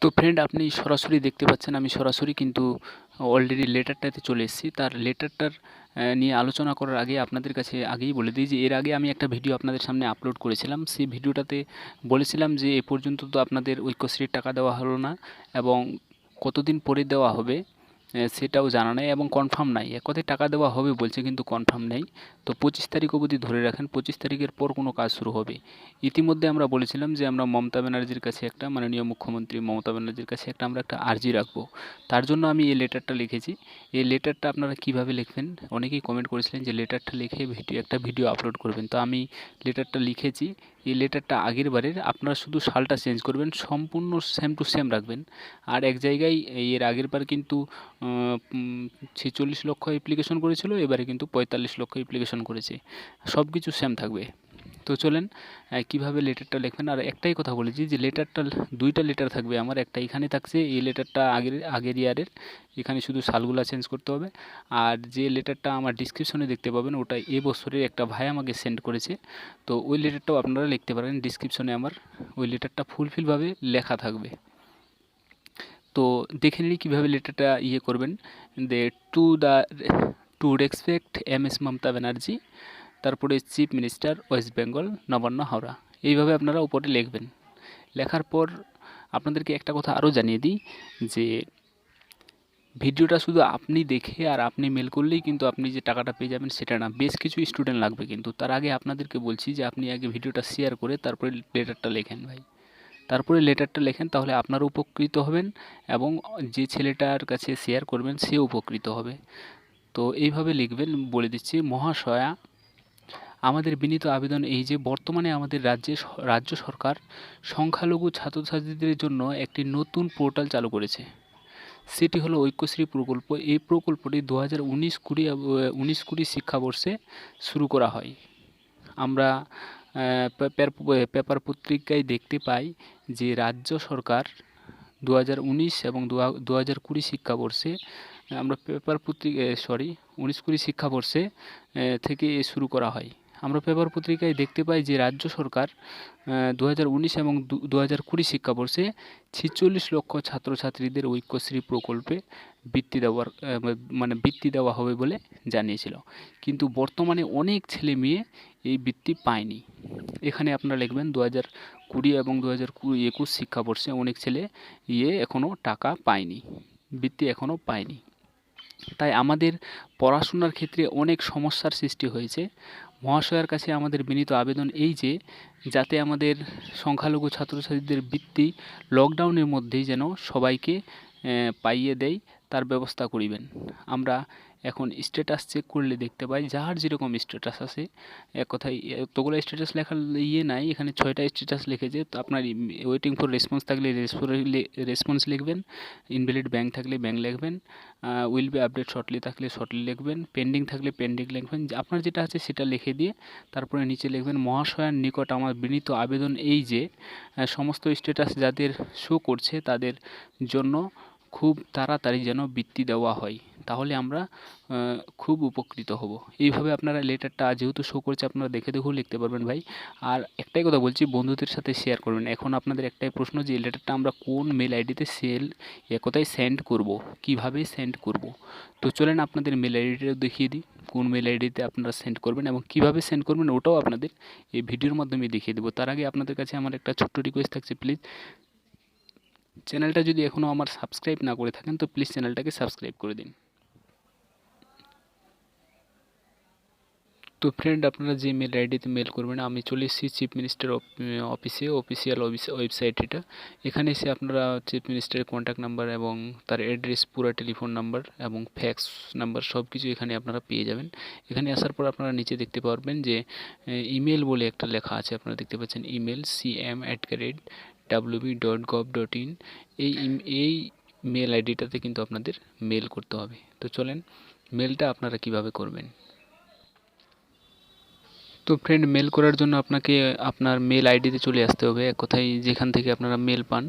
তো ফ্রেন্ড, আপনি সরাসরি দেখতে পাচ্ছেন আমি সরাসরি কিন্তু অলরেডি লেটারটাতে চলে এসেছি। তার লেটারটার নিয়ে আলোচনা করার আগে আপনাদের কাছে আগেই বলে দিই যে এর আগে আমি একটা ভিডিও আপনাদের সামনে আপলোড করেছিলাম। সেই ভিডিওটাতে বলেছিলাম যে এ পর্যন্ত তো আপনাদের ঐক্যশ্রীর টাকা দেওয়া হলো না এবং কতদিন পরে দেওয়া হবে সেটাও জানা নেই এবং কনফার্ম নাই। এক কথায় টাকা দেওয়া হবে বলছে কিন্তু কনফার্ম নেই। তো 25 তারিখ অবধি ধরে রাখেন, 25 তারিখের পর কোনো কাজ শুরু হবে। ইতিমধ্যে আমরা বলেছিলাম যে আমরা মমতা ব্যানার্জির কাছে একটা, মাননীয় মুখ্যমন্ত্রী মমতা ব্যানার্জির কাছে আমরা একটা আর্জি রাখবো। তার জন্য আমি এই লেটারটা লিখেছি। এই লেটারটা আপনারা কিভাবে লিখবেন, অনেকেই কমেন্ট করেছিলেন যে লেটারটা লিখে একটা ভিডিও আপলোড করবেন। তো আমি লেটারটা লিখেছি। এই লেটারটা আগের বারের, আপনারা শুধু সালটা চেঞ্জ করবেন, সম্পূর্ণ সেম টু সেম রাখবেন। আর এক জায়গায় এর আগের বার কিন্তু 46 লক্ষ অ্যাপ্লিকেশন করেছিল, এবারে কিন্তু 45 লক্ষ অ্যাপ্লিকেশন করেছে। সব কিছু সেম থাকবে। তো চলেন কীভাবে লেটারটা লিখবেন। আর একটাই কথা বলেছি যে লেটারটা, দুইটা লেটার থাকবে আমার। একটা এখানে থাকছে, এই লেটারটা আগের ইয়ারের, এখানে শুধু সালগুলা চেঞ্জ করতে হবে। আর যে লেটারটা আমার ডিসক্রিপশনে দেখতে পাবেন, ওটা এবছরের একটা ভাই আমাকে সেন্ড করেছে। তো ওই লেটারটাও আপনারা লিখতে পারেন, ডিসক্রিপশনে আমার ওই লেটারটা ফুলফিলভাবে লেখা থাকবে। তো দেখে নিই কীভাবে লেটারটা করবেন। To respect MS Mamata Banerjee, তারপরে chief minister west Bengal, Nabanna, Howrah. এইভাবে আপনারা উপরে লিখবেন। লেখার পর আপনাদেরকে একটা কথা আরও জানিয়ে দিই যে ভিডিওটা শুধু আপনি দেখে আর আপনি মেল করলেই কিন্তু আপনি যে টাকাটা পেয়ে যাবেন সেটা না, বেশ কিছু স্টুডেন্ট লাগবে। কিন্তু তার আগে আপনাদেরকে বলছি যে আপনি আগে ভিডিওটা শেয়ার করে তারপরে লেটারটা লেখেন ভাই। তারপরে লেটারটা লেখেন, তাহলে আপনারা উপকৃত হবেন এবং যে ছেলেটার কাছে শেয়ার করবেন সে উপকৃত হবে। তো এইভাবে লিখবেন, বলে দিচ্ছি। মহাশয়া, আমাদের বিনীত আবেদন এই যে বর্তমানে আমাদের রাজ্য সরকার সংখ্যালঘু ছাত্রছাত্রীদের জন্য একটি নতুন পোর্টাল চালু করেছে। সেটি হলো ঐক্যশ্রী প্রকল্প। এই প্রকল্পটি 2019-20 শিক্ষাবর্ষে শুরু করা হয়। আমরা পেপার পত্রিকায় দেখতে পাই যে রাজ্য সরকার 2019 এবং 2020 শিক্ষাবর্ষে, আমরা পেপার পত্রিকা 19-20 শিক্ষাবর্ষে থেকে শুরু করা হয়। আমরা পেপার পত্রিকায় দেখতে পাই যে রাজ্য সরকার 2019 এবং 2020 শিক্ষাবর্ষে 46 লক্ষ ছাত্রছাত্রীদের ঐক্যশ্রী প্রকল্পে বৃত্তি দেওয়া হবে বলে জানিয়েছিল। কিন্তু বর্তমানে অনেক ছেলে মেয়ে এই বৃত্তি পায়নি। এখানে আপনারা লিখবেন 2020 এবং 2021 শিক্ষাবর্ষে অনেক ছেলে এখনও টাকা পায়নি, বৃত্তি এখনও পায়নি। তাই আমাদের পড়াশোনার ক্ষেত্রে অনেক সমস্যার সৃষ্টি হয়েছে। মহাশয়ের কাছে আমাদের বিনীত আবেদন এই যে, যাতে আমাদের সংখ্যালঘু ছাত্রছাত্রীদের বৃত্তি লকডাউনের মধ্যেই যেন সবাইকে পাইয়ে দেয়, তার ব্যবস্থা করিবেন। আমরা এখন স্ট্যাটাস চেক করলে দেখতে পাই যার যেরকম স্ট্যাটাস আছে, এক কথায় এতগুলো স্ট্যাটাস লেখার নাই, এখানে 6টা স্ট্যাটাস লিখেছে। তো আপনার ওয়েটিং ফর রেসপন্স থাকলে রেসপন্স লিখবেন, ইনভ্যালিড ব্যাঙ্ক থাকলে ব্যাঙ্ক লিখবেন, উইল বি আপডেট শর্টলি থাকলে শর্টলি লিখবেন, পেন্ডিং থাকলে পেন্ডিং লিখবেন। আপনার যেটা আছে সেটা লিখে দিয়ে তারপরে নিচে লিখবেন, মহাশয়ের নিকট আমার বিনীত আবেদন এই যে সমস্ত স্ট্যাটাস যাদের শো করছে তাদের জন্য খুব তাড়াতাড়ি যেন বৃত্তি দেওয়া হয়, তাহলে আমরা খুব উপকৃত হব। এইভাবে আপনারা লেটারটা যেহেতু শো করছে আপনারা দেখেও লিখতে পারবেন ভাই। আর একটাই কথা বলছি, বন্ধুদের সাথে শেয়ার করবেন। এখন আপনাদের একটাই প্রশ্ন যে লেটারটা আমরা কোন মেল আইডিতে কোথায় সেন্ড করব, কিভাবে সেন্ড করব। তো চলেন আপনাদের মেল আইডিটা দেখিয়ে দিই, কোন মেল আইডিতে আপনারা সেন্ড করবেন এবং কিভাবে সেন্ড করবেন ওটাও আপনাদের এই ভিডিওর মাধ্যমে দেখিয়ে দেবো। তার আগে আপনাদের কাছে আমার একটা ছোট্ট রিকোয়েস্ট থাকছে, প্লিজ চ্যানেলটা যদি এখনও আমার সাবস্ক্রাইব না করে থাকেন তো প্লিজ চ্যানেলটাকে সাবস্ক্রাইব করে দিন। তো ফ্রেন্ড, আপনারা যে মেল আইডিতে মেল করবেন, আমি চলে এসেছি চিফ মিনিস্টার অফিসিয়াল ওয়েবসাইট এটা। এখানে এসে আপনারা চিফ মিনিস্টারের কন্ট্যাক্ট নাম্বার এবং তার অ্যাড্রেস, পুরো টেলিফোন নাম্বার এবং ফ্যাক্স নাম্বার সব কিছু এখানে আপনারা পেয়ে যাবেন। এখানে আসার পর আপনারা নিচে দেখতে পারবেন যে ইমেল বলে একটা লেখা আছে, আপনারা দেখতে পাচ্ছেন ইমেল cm@wb.gov.in। এই মেল আইডিটাতে কিন্তু আপনাদের মেল করতে হবে। তো চলেন মেলটা আপনারা কিভাবে করবেন। তো ফ্রেন্ড, মেল করার জন্য আপনাকে আপনার মেল আইডিতে চলে আসতে হবে। এক কথায় যেখান থেকে আপনারা মেল পান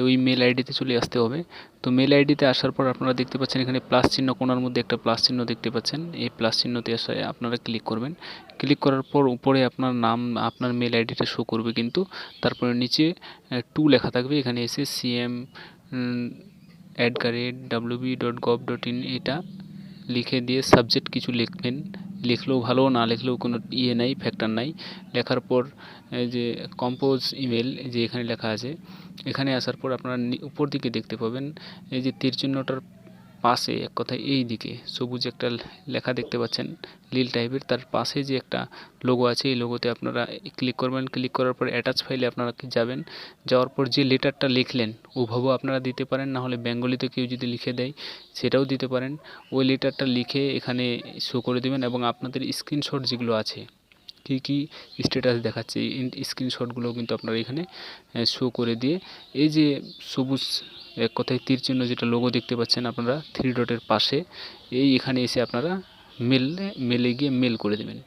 ওই মেল আইডিতে চলে আসতে হবে। তো মেল আইডিতে আসার পর আপনারা দেখতে পাচ্ছেন এখানে প্লাস চিহ্ন, কোণার মধ্যে একটা প্লাস চিহ্ন দেখতে পাচ্ছেন। এই প্লাস চিহ্নতে এসে আপনারা ক্লিক করবেন। ক্লিক করার পর উপরে আপনার নাম, আপনার মেল আইডিটা শো করবে, কিন্তু তারপরে নিচে টু লেখা থাকবে। এখানে এসে cm@wb.gov.in এটা লিখে দিয়ে সাবজেক্ট কিছু লিখবেন। লিখলেও ভালো, না লিখলেও কোনো নাই, ফ্যাক্টর নাই। লেখার পর যে কম্পোজ ইমেল যে এখানে লেখা আছে, এখানে আসার পর আপনারা উপর দিকে দেখতে পাবেন এই যে তীর চিহ্নটার পাশে, এক কথায় এই দিকে সবুজ একটা লেখা দেখতে পাচ্ছেন নীল টাইপের, তার পাশে যে একটা লোগো আছে, এই লোগোতে আপনারা ক্লিক করবেন। ক্লিক করার পর অ্যাটাচ ফাইলে আপনারা যাবেন। যাওয়ার পর যে লেটারটা লিখলেন ওভাবেও আপনারা দিতে পারেন, না হলে বেঙ্গলিতে কেউ যদি লিখে দেয় সেটাও দিতে পারেন। ওই লেটারটা লিখে এখানে শো করে দেবেন, এবং আপনাদের স্ক্রিনশট যেগুলো আছে, কী কী স্ট্যাটাস দেখাচ্ছে এই স্ক্রিনশটগুলোও কিন্তু আপনারা এখানে শো করে দিয়ে এই যে সবুজ এক কথায় তীর চিহ্ন যেটা লোগো দেখতে পাচ্ছেন আপনারা থ্রি ডটের পাশে, এখানে এসে আপনারা মেলে গিয়ে মেল করে দেবেন।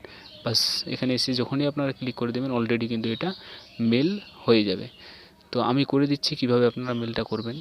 বাস, এখানে এসে যখনই আপনারা ক্লিক করে দেবেন অলরেডি কিন্তু এটা মেল হয়ে যাবে। তো আমি করে দিচ্ছি কিভাবে আপনারা মেলটা করবেন।